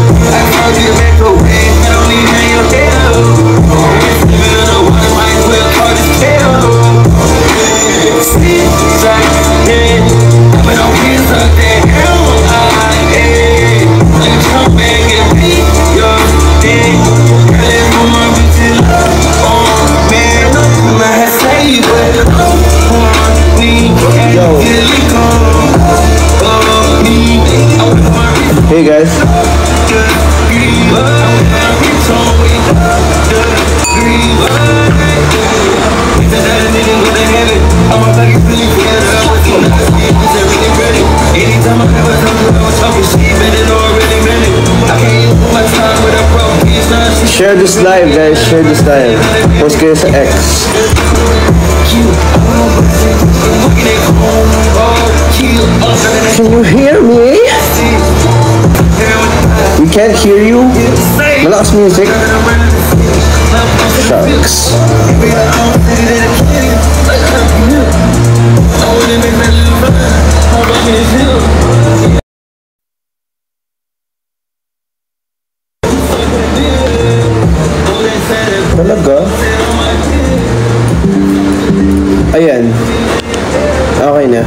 I told you to make a way, but don't leave in your tail. Living in the water, might as well call this tail. See, like, yeah, but don't be stuck there. Let's come back and be your thing. Girl, it's more bitches on me. I say, but hey guys. Share this live guys, share this live. Post kayo sa X. Can you hear me? We can't hear you. Malakas music. Shucks. Talaga? Ayan. Okay na.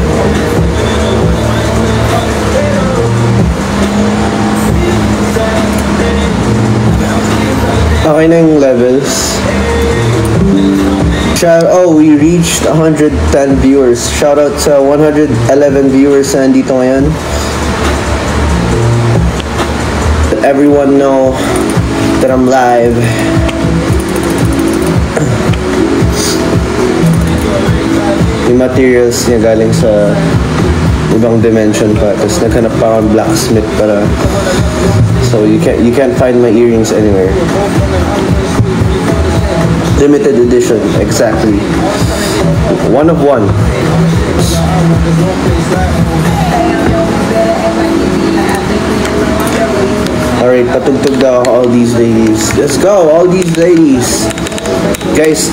Okay na yung levels. Oh, we reached 110 viewers. Shout out sa 111 viewers na nandito ngayon. Let everyone know that I'm live. Yung materials niya galing sa ibang dimension pa. Tapos naghanap pa akong blacksmith para so you can't find my earrings anywhere. Limited edition, exactly. One of one. Alright, patugtog daw ako all these ladies. Let's go, all these ladies. Guys,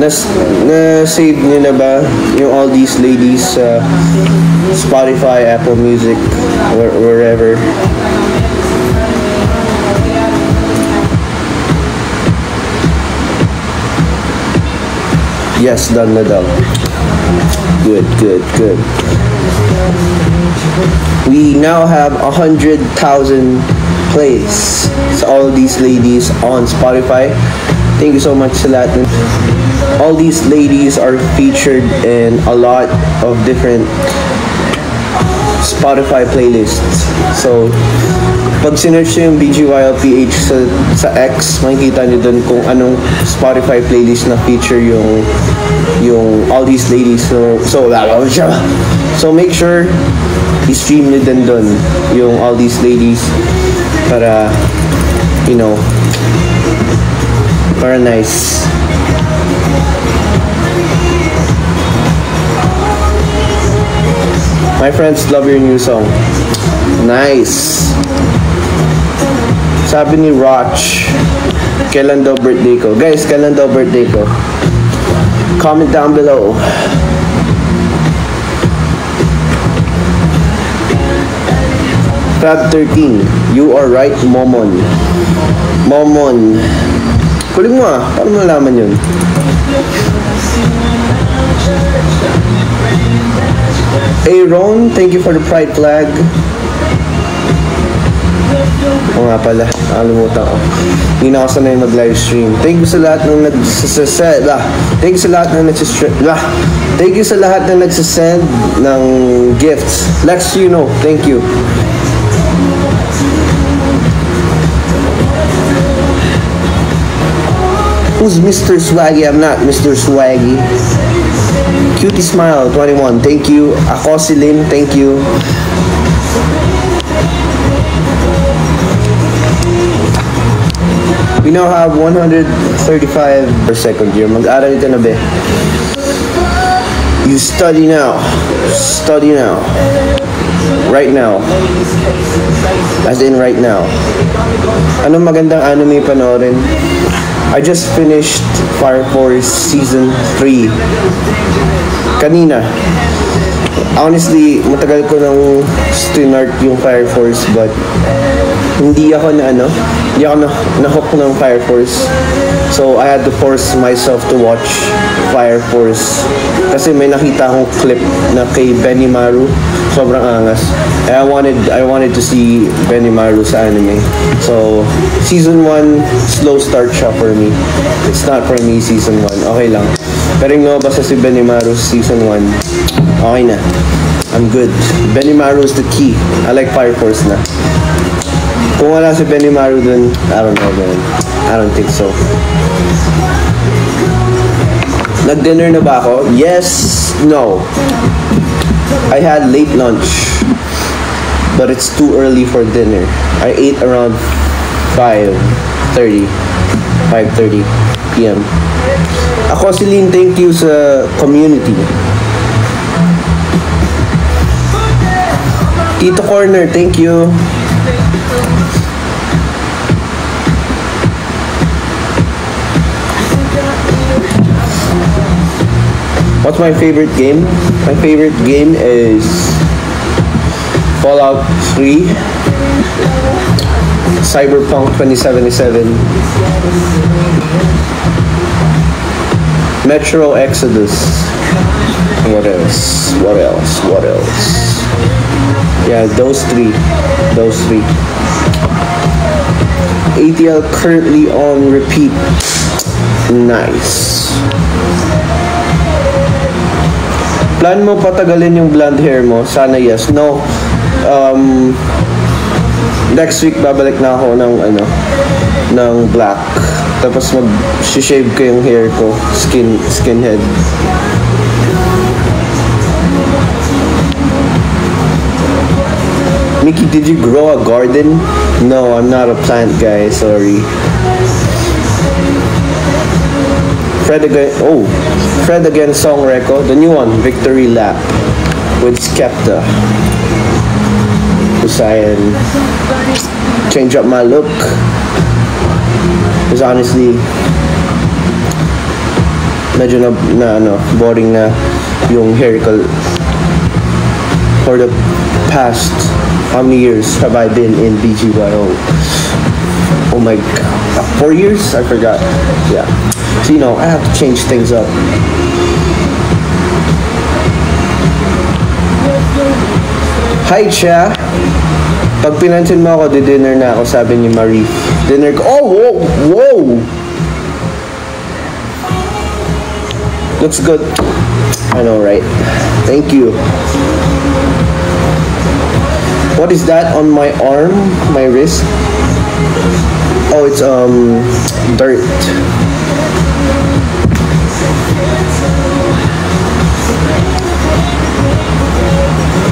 na-save nyo na ba yung all these ladies sa Spotify, Apple Music, wherever? Yes, done na daw. Good, good, good. We now have 100,000 plays sa all these ladies on Spotify. Thank you so much sa lahat. All these ladies are featured in a lot of different Spotify playlists. So, pag sinerch nyo yung BGYLPH sa X, makikita nyo dun kung anong Spotify playlist na feature yung all these ladies. So make sure i-stream nyo din dun yung all these ladies para, you know, para nice. My friends love your new song. Nice. Sabi ni Roch, kailan daw birthday ko? Guys, kailan daw birthday ko? Comment down below. Feb 13. You are right, Momon. Momon. Kuling mo ah. Paano mo nalaman yun? Aaron, thank you for the pride flag. O nga pala, nakalimutan ko. Hindi na ako sanay mag-livestream. Thank you sa lahat ng Thank you sa lahat ng Thank you sa lahat ng nagsasend ng gifts. Lex, you know, thank you. Who's Mr. Swaggy? I'm not Mr. Swaggy. Cutie Smile 21, thank you. Ako si Lynn, thank you. We now have 135 per second year. Mag-aral ka na be. You study now. Study now. Right now. As in right now. Anong magandang anime panoorin? I just finished Fire Force Season 3. Kanina. Honestly, matagal ko nang stinart yung Fire Force, but hindi ako na-hook ng Fire Force. So, I had to force myself to watch Fire Force. Kasi may nakita akong clip na kay Benimaru. Sobrang angas. And I wanted to see Benimaru sa anime. So, season 1, slow start siya for me. It's not for me, season 1. Okay lang. Pero yung basta si Benimaru season 1, okay na. I'm good. Benimaru is the key. I like Fire Force na. Kung wala si Benimaru dun, I don't know, man. I don't think so. Nag-dinner na ba ako? Yes, no. I had late lunch, but it's too early for dinner. I ate around 5:30 p.m. Ako, Celine, thank you sa community. Tito Corner, thank you. What's my favorite game? My favorite game is Fallout 3, Cyberpunk 2077, Metro Exodus. What else? What else? What else? Yeah, those three. ATL currently on repeat. Nice. Plan mo patagalin yung blonde hair mo? Sana yes. No. Next week babalik na ako ng black. Tapos mag-shave ko yung hair ko, skinhead. Mickey, did you grow a garden? No, I'm not a plant guy, sorry. Fred again song record, the new one, Victory Lap with Skepta. Usayan, change up my look. Because honestly, medyo boring na yung hair ko. For the past, how many years have I been in BGYO? Oh my god, 4 years? I forgot. Yeah. So I have to change things up. Hi, Cha. Pag pinansin mo ako, di-dinner na ako, sabi ni Marie. Dinner ko. Oh, whoa! Looks good. I know, right? Thank you. What is that on my arm? My wrist? Oh, it's dirt.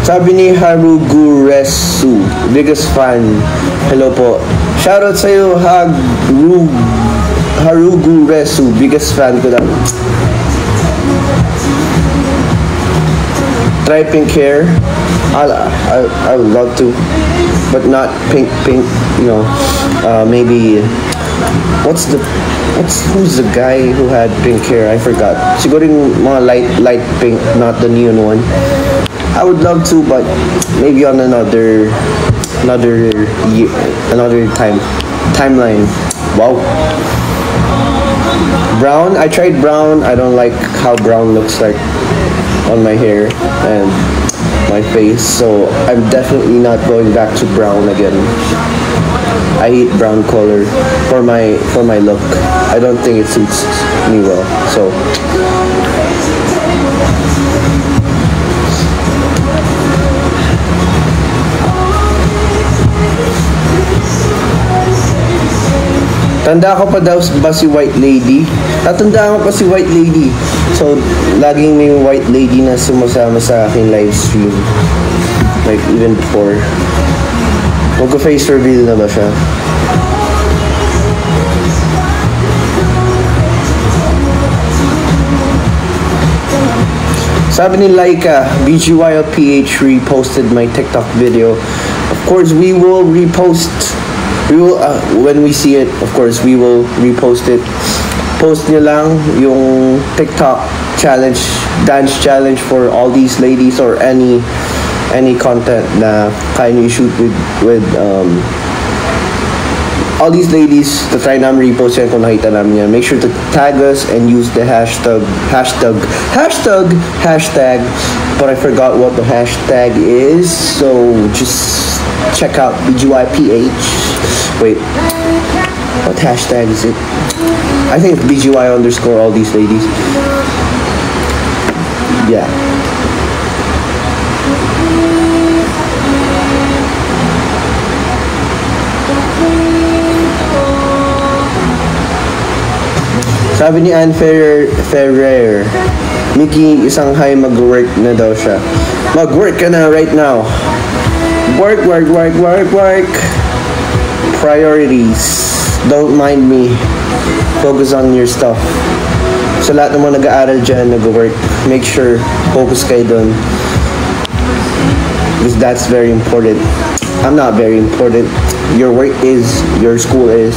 Sabi ni Harugu Resu, biggest fan. Hello po. Shoutout sa'yo, Harugu Resu, biggest fan ko lang. Try pink hair. I would love to, but not pink. Maybe who's the guy who had pink hair? I forgot. Siguro yung mga light pink, not the neon one. I would love to, but maybe on another year, another timeline. Wow. Brown. I tried brown. I don't like how brown looks like on my hair and my face, so I'm definitely not going back to brown again. I hate brown color for my look. I don't think it suits me well. So tanda ko pa daw ba si White Lady? Tatandaan ko pa si White Lady. So, laging may White Lady na sumasama sa akin live stream. Like, even before. Magka-face reveal na ba siya? Sabi ni Laika, BGYL PH reposted my TikTok video. Of course, we will repost. We will, when we see it, of course, we will repost it. Post nyo lang yung TikTok challenge dance challenge for all these ladies or any content na kaya nyo shoot with all these ladies, to try namin repost yan kung nakita namin yan. Make sure to tag us and use the hashtag, but I forgot what the hashtag is, so just check out BGYPH. Wait, what hashtag is it? I think it's BGY underscore all these ladies. Yeah. Sabi ni Ann Ferrer, Mickey, isang hi, mag-work na daw siya. Mag-work ka na right now. Work. Priorities. Don't mind me. Focus on your stuff. Sa lahat ng mga nag-aaral dyan, nag-work, make sure focus kayo dun. Because that's very important. I'm not very important. Your work is, your school is.